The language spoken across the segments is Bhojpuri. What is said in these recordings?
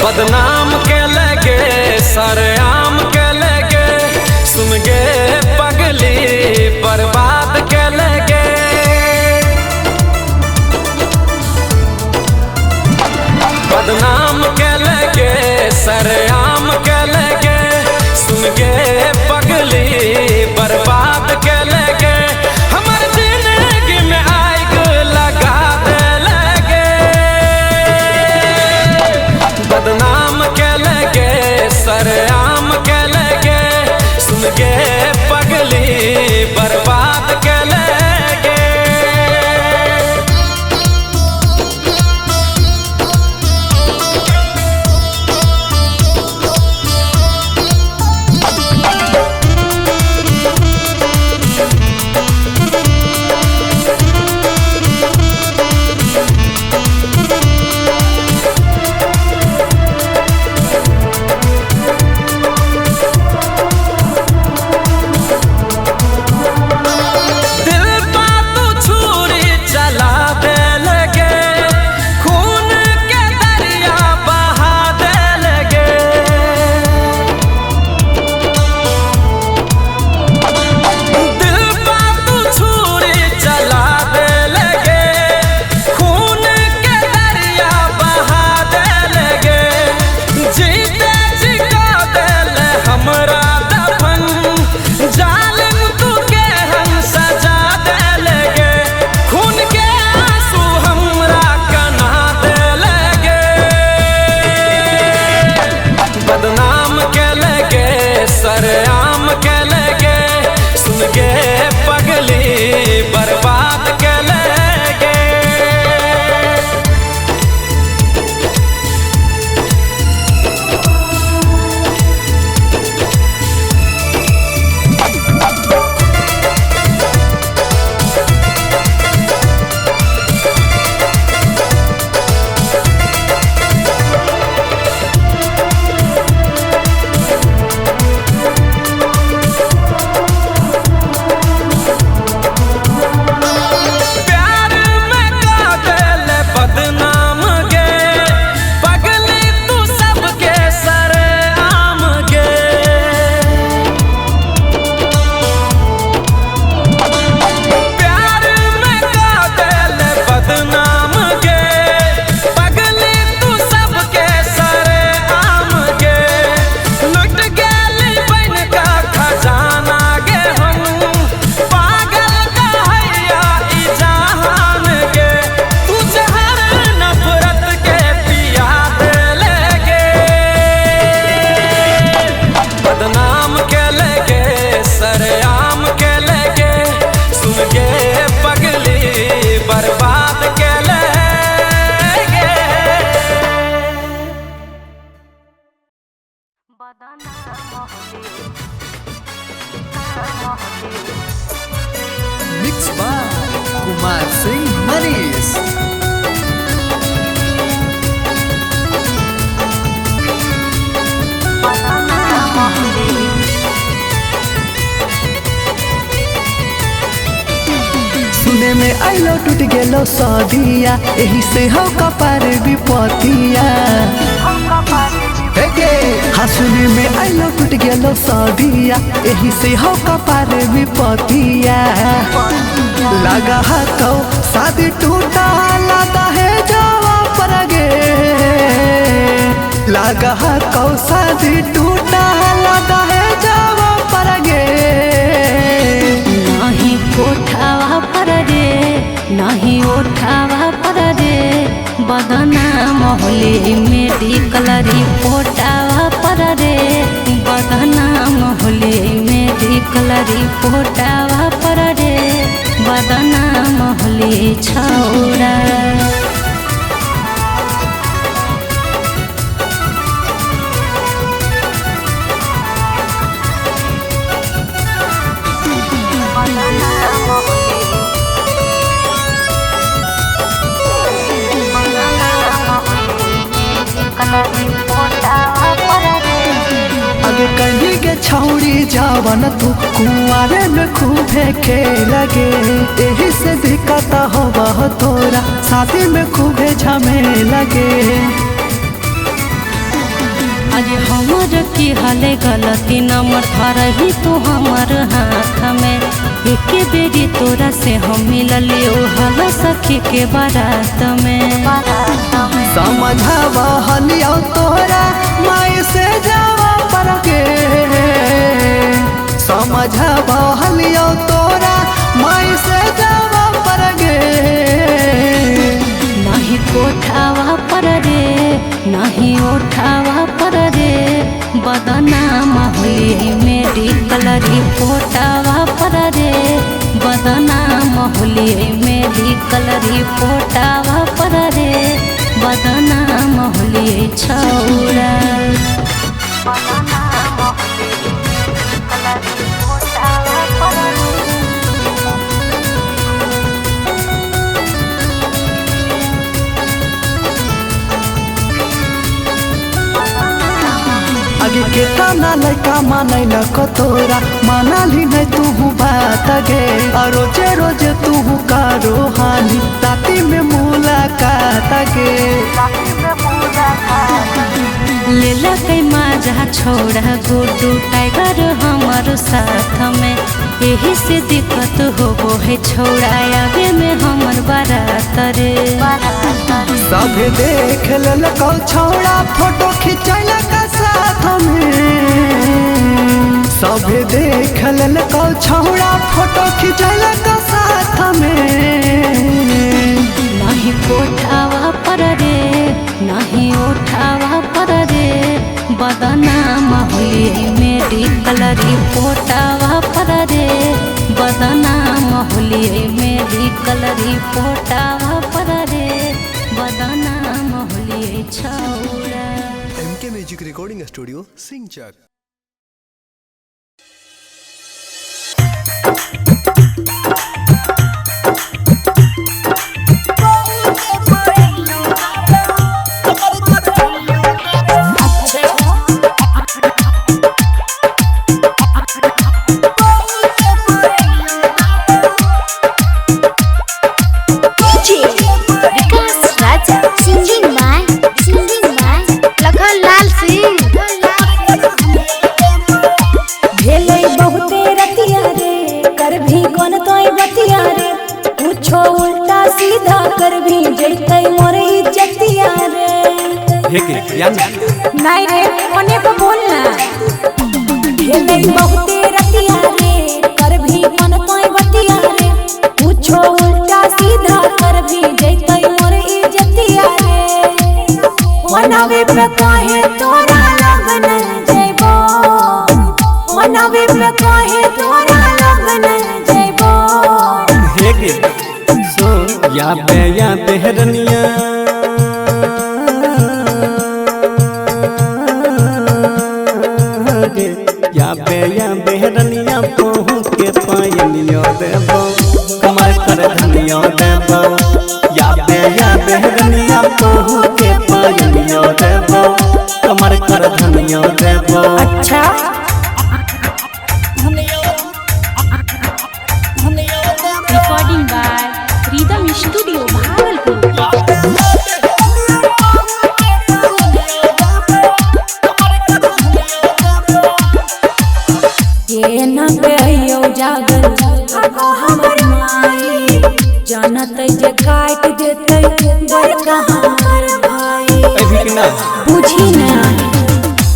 बदनाम के लगे सरेआम के लगे सुन गे पगली बर्बाद के लगे। बदनाम के लगे सरेआम के लगे सुन गे पगली बर्बाद के लगे। हमार जिंदगी में आग लगा दे लगे। बदनाम के लगे सरेआम के लगे सुन गे पगली बर्बाद के लगे। बदनाम के लगे सरेआम के लगे सुन गे पगली बर्बाद के लगे। बदनाम के लगे सरेआम के लगे सुन गे पगली बर्बाद के लगे। Mix by Kumar Singh Manish. सुने में आइलो टूट गेलो सदिया एही से हो कपार विपतिया। हाँ सुने में आइलो टूट गेलो सदिया एही से हो कपार विपतिया। लगा हाथों शादी टूटा लगा है जावा पर गे। लगा हाथों शादी टूटा लगा है जावा पर गे। नहीं उठावा पर रे नहीं उठावा पर रे। बदनाम होली मेडिकल रिपोर्टावा पर रे। बदनाम होली मेडिकल रिपोर्टावा पर रे। बदनाम महलिए छौरा। आगे कहीं के छौड़ी जावन तू कुआरे में खूबे लगे, यही से दिक्कत हो तोरा शादी में खूबे झमेले लगे। अरे हमर की हाले गलती नंबर धरही तू हमर हाथ में, एक बेरी तोरा से हम मिलली हल सखी के बारात में। समझावा हलिया तोरा माई से जावा पर के, समझावा हलिया तोरा माई से जावा पर गे। नहीं कोठावा पर रे नहीं उठावा पर रे, बदनाम होली मेरी कलरी पोटावा पर रे, बदनाम होली मेरी कलरी पोटावा पर रे, बदनाम होली छौरा। आगे केतना लड़का मानै न कतोरा, मानाली नहीं तू बात गे। रोजे रोजे तू करो हानि राती में मुलाकात गे। लेला कई माजा छोड़ा गुड्डू टाइगर हमार साथ में, यही से दिक्कत होबो है छोड़ा आगे में हमर बारात रे। सभे देख ललको छौड़ा फोटो खिंचैल का साथ में, सभे देख ललको छौड़ा फोटो खिंचैल का साथ में। नहीं कोठावा पर रे नहीं उठावा पर रे, बदनाम होली मेरी कलरी पोटावा पर रे, बदनाम होली मेरी कलरी पोटावा पर रे, बदनाम होली छौरा। MK म्यूजिक रिकॉर्डिंग स्टूडियो सिंचक। नहीं रे कोने पे बोलना भेलै बहुते रतिया रे, कर भी मन तोय बतिया रे, पूछो उल्टा सीधा कर भी जैतै मोर इज्जतिया रे। मनावे पे काहे तोरा लगन जइबो, मनावे पे काहे तोरा लगन जइबो। हे गे सो या बेहरनिया या बेहरनिया पहू के पायनियो देबो, कमर कर धनियो देबो। या बेहरनिया पहू के पायनियो देबो, कमर कर धनियो देबो। अच्छा recording by rhythm studio Bhagalpur. ये न कहियो जागल आको हमर माई, जानत जे काट देतै बड़का हमर भाई। अभी कि ना बुझी ना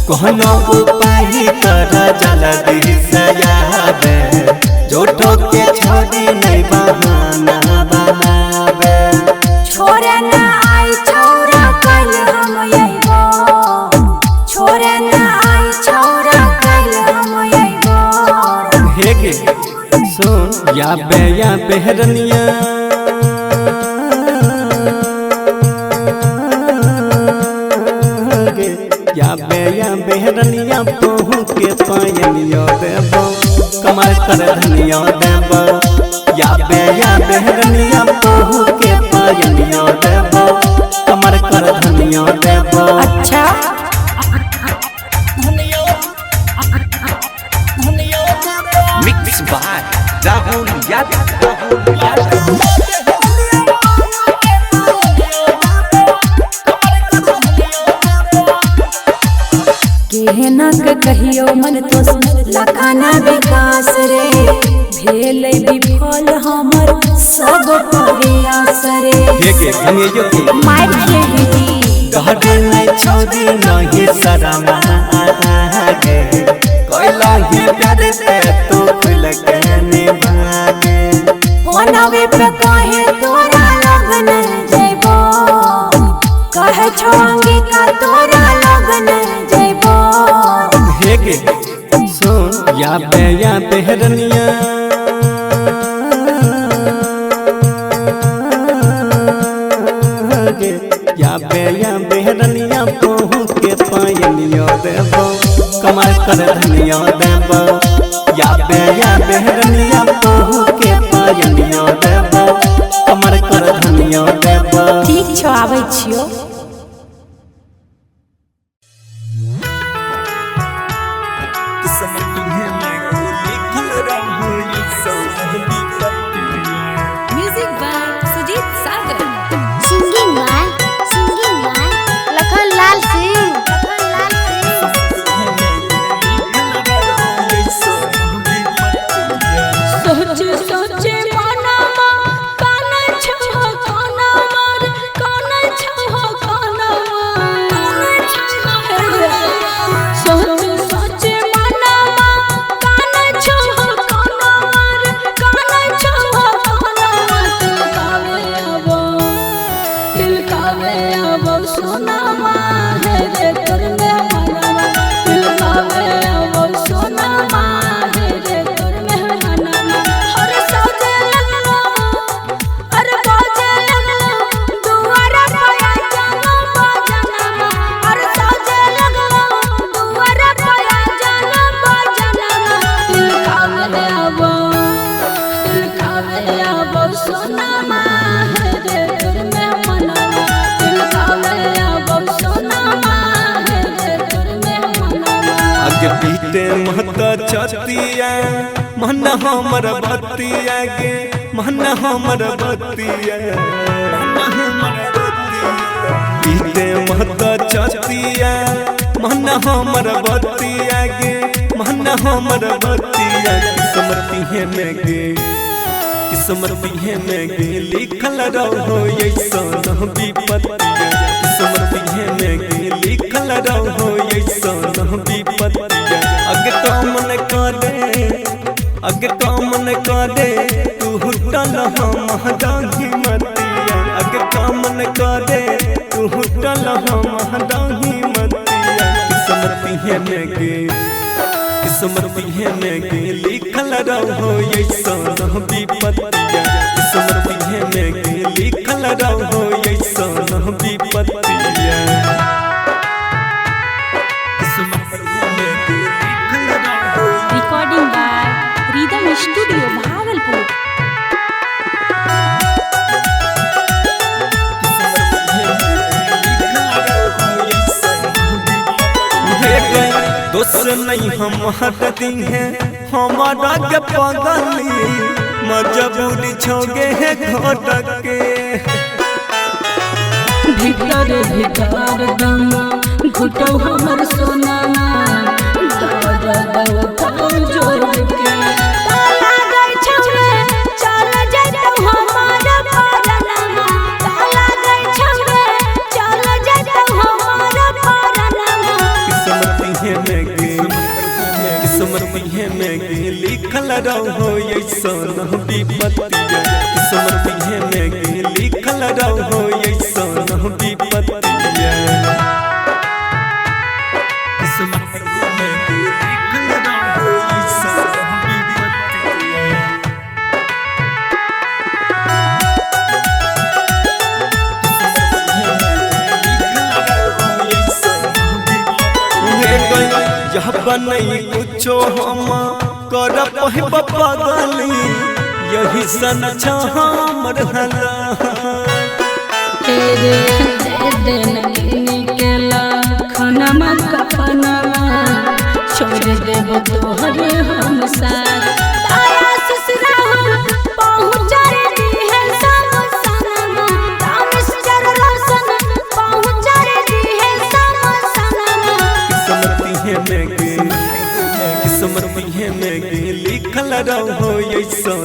कहनो उपाय कर जल्दी से आवे, जोठो के छोड़ी नहीं बहाना बनावे। छोरे ना आई छौरा कल हम अइबो, छोरे ना आई छौरा कल हम अइबो। हे गे सुन या बेहरनिया कमर कर धनिया देबो या बेहरनिया बहू के पायनिया देबो कमर कर धनिया देबो। अच्छा मिक्स बाय राहुल यादव। केहना के कहियो मन तो लखाना विकास रे भेल विफल हमर सब प्रयास रे मार खेली कहते नहीं छोड़ी नहीं शर्मा आगे कोइला ही प्यार से तू खुल के निभागे ओनावे पे कहे तोरा लगन जइबो कहे छोंगी का तोरा लगन जइबो। हेगे सुन या बेहरनिया या बेहरनिया बहू के पायनिया देबो कमर कर धनिया देबो या बेहरनिया बहू के पायनिया देबो कमर कर धनिया देबो। ठीक छ आबै छियो। Music by Sujit Sagar. Singing by Lakhan Lal Singh. सोचे सोचे मनमा काना छहो काना मार काना छहो काना मार सोचे सोचे मनमा काना छहो काना मार काना छहो काना मार दिल कावे आबो सोना माँ है रे तोर में मनवा दिल कावे आबो सोना माँ है रे तोर में मनवा हर सजे लगलो हर बाजे लगलो दुआरा पाया जानो बाजना हर सजे लगलो दुआरा पाया जानो बाजना दिल कावे आबो सोना माँ है रे तोर में मनवा दिल कावे आबो सोना माँ है रे तोर में मनवा। आगे पीते महता छतिया मन हमर बतिया गे मन हमर बतिया पीते महता छतिया मन हमर बतिया गे मन हमर बतिया किस्मत है में गे लिखल रहो ऐसा विपत्तिया किस्मत है में गे लिखल रहो ऐसा विपत्तिया अगे काम न करे तू हुटल हम डाही मतिया अगे काम न करे तू हुटल हम डाही मतिया किस्मत है में गे लिखल रहो ऐसा विपत्तिया किस्मत है में गे लिखल रहो ऐसा विपत्तिया। Recording by rhythm studio Bhagalpur. दोस्त नहीं हम हटती हैं हमारा के पगली मजबूरी छोगे है घोटक के भीतर भीतर दम घुटो हमर सोना जोर के ताला गई छौरे चल जइतो हमारा परनमा ताला गई छौरे चल जइतो हमारा परनमा। किस्मत है में गे लिखल रहो ऐसा विपत्तिया किस्मत है में गे लिखल रहो ऐसा विपत्तिया। यह बनई कुछो हम कर पहिब पगली यही सन हमर तेरे दिन निकला खनमा कफनमा छोड़ देब तोहर हम साथ ताया ससुरा पहुँच रे है सब सनमा मिस्टर रोशन पहुँच रे है सब सनमा किस्मती में लिखल रहो ऐसन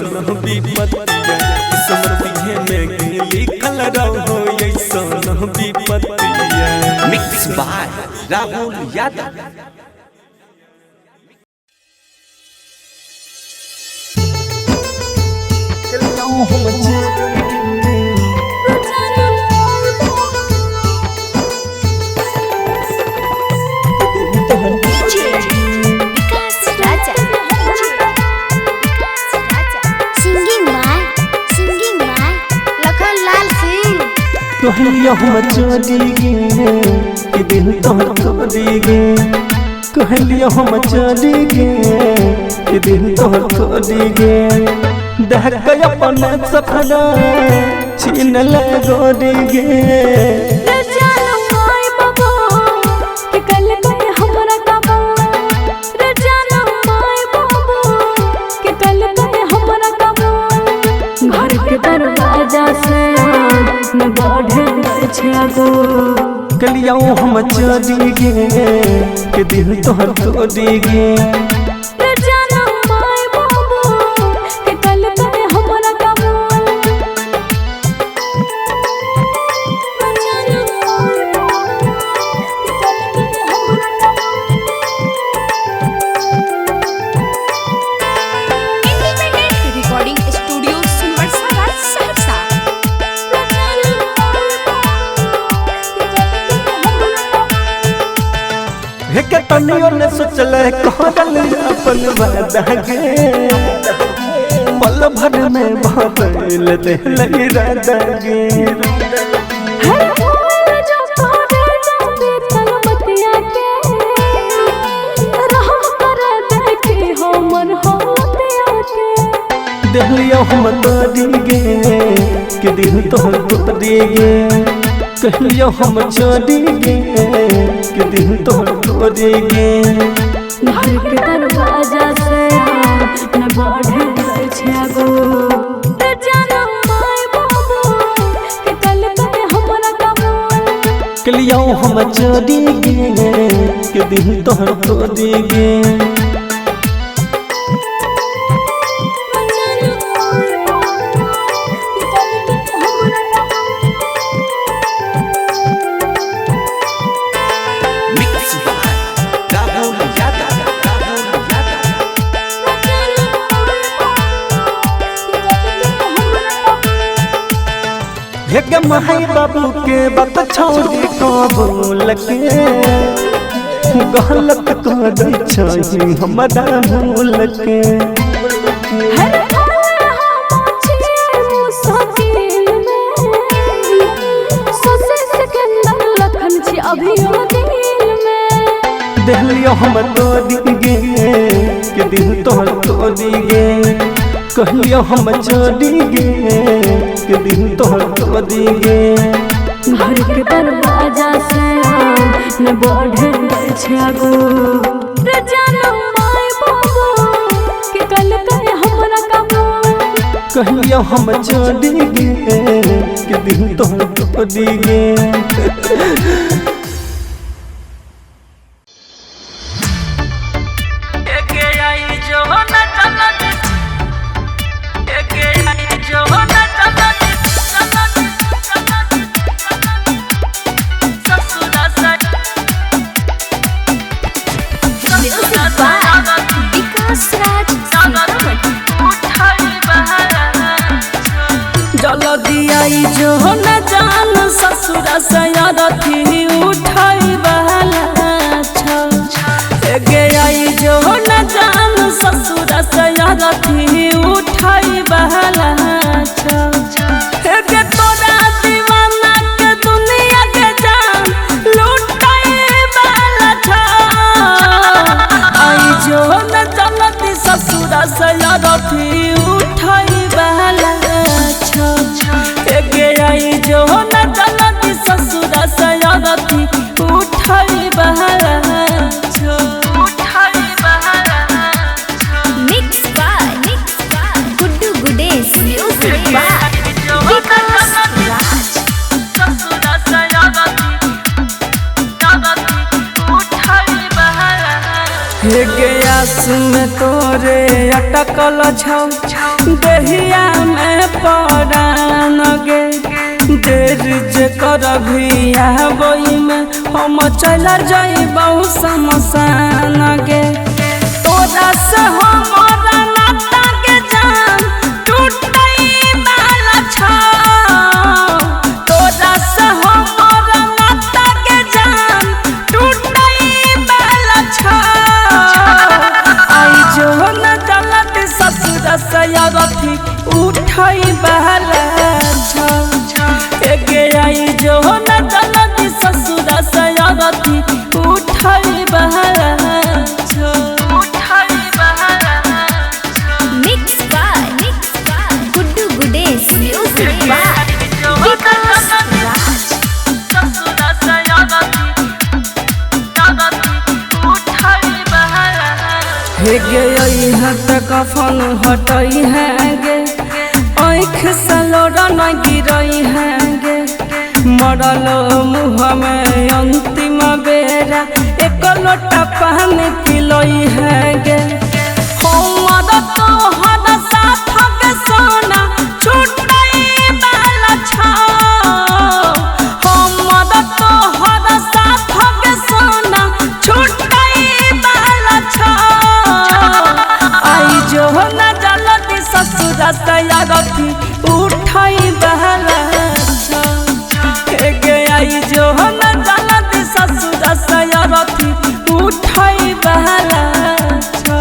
विपत्तिया किस्मती में लिखल रहो ऐसन विपत्तिया। Mix by Rahul Yadav. कहलियो हम चोरी गे कि दिल तोहर तोड़ी गे कहलियो हम चोरी गे कि दिल तोहर तोड़ी गे देख के अपन सफरा छीन ले गोरी गे कलिया हम चोरी गे कि दिल तोहर तोड़ी गे तनियो ने सोचल कहल अपन वादा गे पल भर में बदल दिल इरादा गे दिलियो हम तोड़ी गे कि दिल तोहर तोड़ी गे कहलियो हम चोरी गे कि दिल तोहर तोड़ी गे घर के दरवाजा से न बढ़े छागो रे जाना माय बाबू के कल पे हमरा काबू कलियो हम चोरी गे कि दिल तोहर तोड़ी गे माई बाबू के बात छोड़ी कबूल के गलत कर छी हमरा भूल के दिलियो हम तोड़ी गे कि दिल तोहर तोड़ी गे कहलियो हम चोरी गे कि दिल तोहर तोड़ी गे घर के दरवाजा से न बढ़े छागो रे जाना माय बाबू के कल पे हमरा काबू कहलियो हम चोरी गे कि दिल तोहर तोड़ी गे जो न जान ससुर सयारथी उठाई बहला गे आई जो न जान ससुर सयारथी उठाई बहला गे तोरा दीवाना के दुनिया के जान लुटाई बहला आई जो न चलती ससुर सयारथी उठाई बहला छो के आई जो न जलती ससुर सयारथी उठाई बहला छो mix by Guddu Gudesh music by Vikas Raj हे गयास में तोरे अटकल छौ दहिया में परान गे देर जे करभी आबई में हम चल जाइबौ शमशान गे तोरा से हमारा नाता के जान टूटई वाला छौ तोरा से हमारा नाता के जान टूटई वाला छौ आई जो न जलत ससुर सयारथी उठाई बहला छौ के आई जो न जलत ससुर सयारथी उठाई बहला छौ mix by Guddu Gudesh music by Vikas Raj हे गे हट कफन हटई है गे आँख से लोड़ा न गिरई है गे मरल मुँह में अंतिम बेरा एक लोटा पानी पिलई है गे हमर तोहर साथ के सोना छूटई वाला छौ हमर तोहर साथ के सोना छूटई वाला छौ आई जो न जलती ससुर सयारथी उठाई बहला छौ गे आई जो न जलती ससुर सयारथी उठाई बहला छौ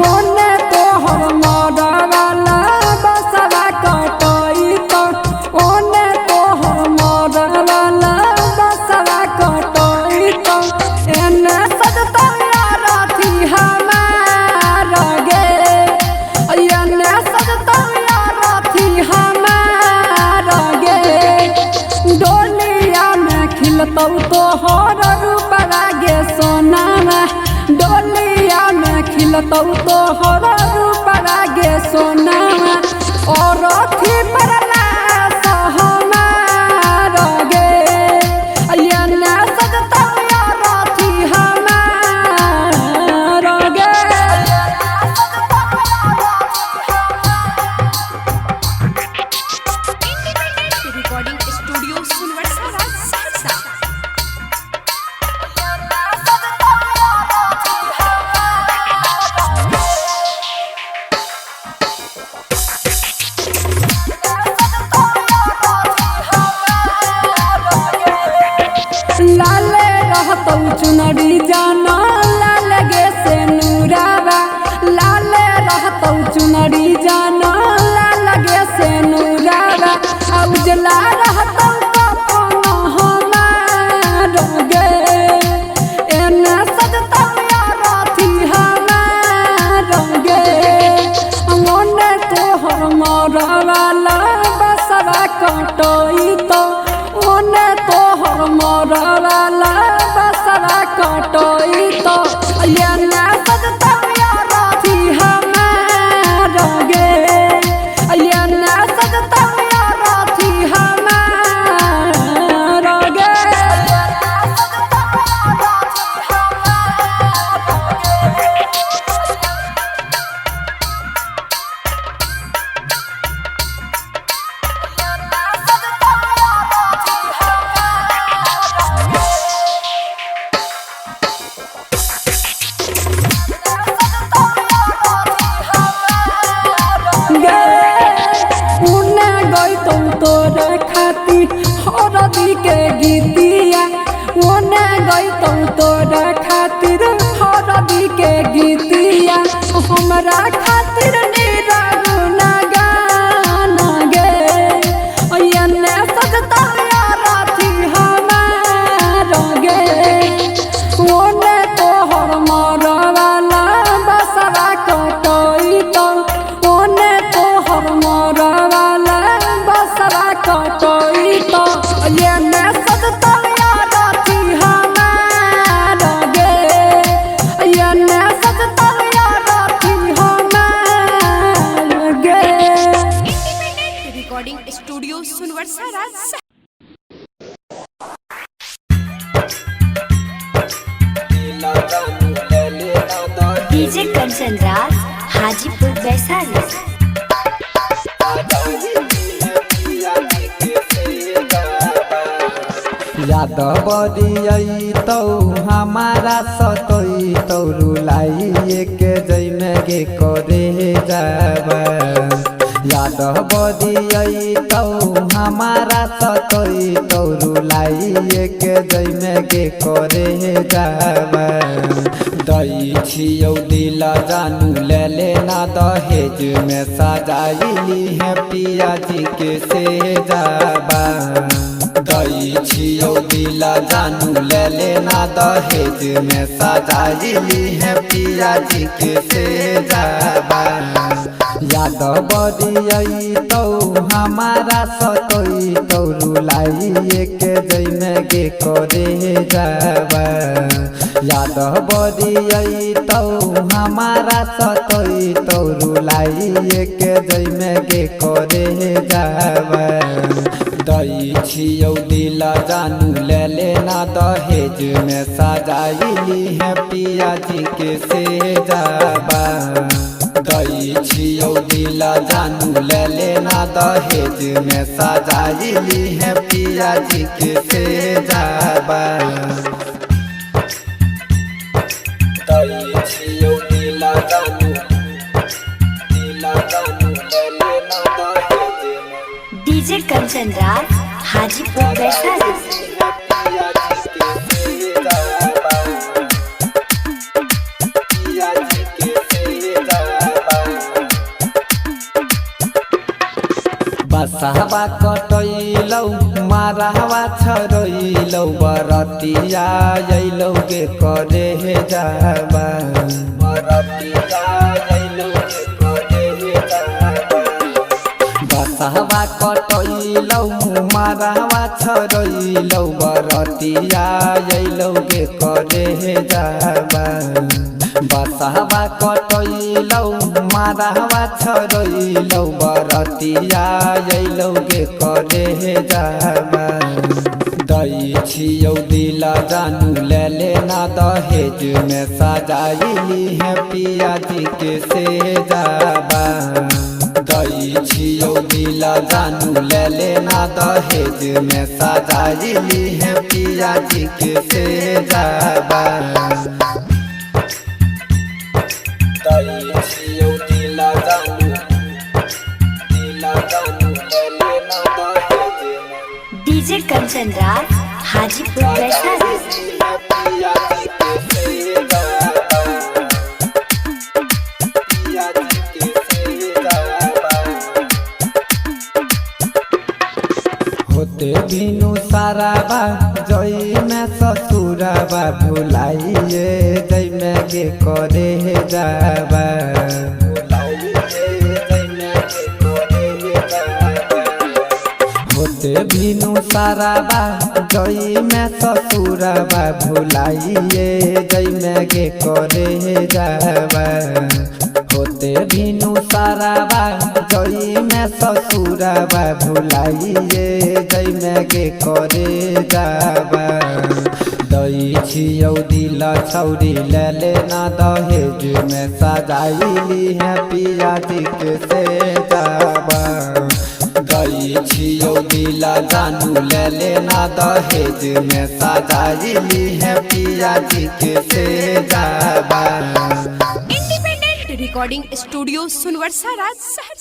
ओने तोहर मरवाला बसवा कटई तो ओने तोहर मरवाला बसवा कटई तो एने सजतैया रथी हमार गे एने सजतैया रथी हमार गे डोलिया में खिलतौ तोहर रूपवा गे सोनावा डोलिया में खिलतौ तोहर रूपवा गे सोनावा और अथी परला हमार गे एने सजतैया रथी हमार गे रिकॉर्डिंग स्टूडियो सुनवर्षा सहरसा लाले रहतौ चुनरी जाना लाल गे से नूरावा लाले रहतौ चुनरी जाना लाल गे से नूरावा उजला रहतौ कफन हमार गे एने सजतैया रथी हमार गे ओने तोहर मरवाला बसवा कटई तो ओने तोहर मरवाला बसवा कटई तो एने सजतैया रथी हमार गे एने सजतैया रथी हमार गे गई तुम तोरे खाती हरदी के गीतिया ओने गई तुम तोरे खातिर हरदी के गीतिया हमरा खातिर नीरा गुना गाना गे एने सजता राथी हमार गे ओने तोहर मरवाला बसरा कटई तो ओने तोहर मरवाला बसरा कटई तो एने सजता राथी हमार गे एने सजता राथी हमार गे। रिकॉर्डिंग स्टूडियो सुनवर्षा राज। डीजे कंचन राज हाजीपुर वैशाली। याद बदियई तो हमारा सतई तो रुलाई के जैमे गे करे जाबा याद बदियई तो हमारा सतई तो रुलाई के जैमे गे करे जाबा दई छियौ दिल जानू ले लेना दहेज में सजाइली है पिया जी के से जाबा दई छियौ दिल जानू ले लेना दहेज में सजाइली है पिया जी के से जाबा याद बदियई तो हमारा सतई तो रुलाई के जैमे गे करे जाबा याद बदियई तो हमारा सतई तो रुलाई के जैमे गे करे जाबा दई छियौ दिल जानू ले लेना दहेज में सजाइली है पिया जी के से जाबा दई छियौ दिल जानू ले लेना दहेज में सजाइली है पिया जी के से जाबा दई छियौ दिल जानू ले लेना दहेज में डीजे कंचन राज हाजीपुर वैशाली। बसहबा कटैलौ मारहवा छरैलौ बरतिया अइलौ गे करे हे जाबा बरतिया अइलौ गे करे हे जाबा बसहबा कटैलौ मारहवा छरैलौ बरतिया अइलौ गे करे हे जाबा बसहबा कटैलौ मारहवा छरैलौ बरतिया अइलौ गे करे हे जाबा दई छियौ दिल जानू ले लेना दहेज में सजाइली है पिया जी के से जाबा दई छियौ दिल जानू ले लेना दहेज में सजाइली है पिया जी के से जाबा दई छियौ दिल जानू ले लेना दहेज में डीजे कंचन राज हाजीपुर वैशाली। होते बिनु साराबा जई में ससुराबा भुलाइए जई में गे करे हे जाबा होते बिनु साराबा जई में ससुराबा भुलाइए जई में गे करे हे जाबा होते बिनु साराबा जई में ससुराबा भुलाइए जई में गे करे जाबा दई छियौ दिल छौरी ले लेना दहेज में सजाइली है पिया जी के से जाबा दई छियौ दिल जानू ले लेना दहेज में सजाइली है पिया जी के से जाबा। इंडिपेंडेंट रिकॉर्डिंग स्टूडियो सुनवर्षा राज शहर।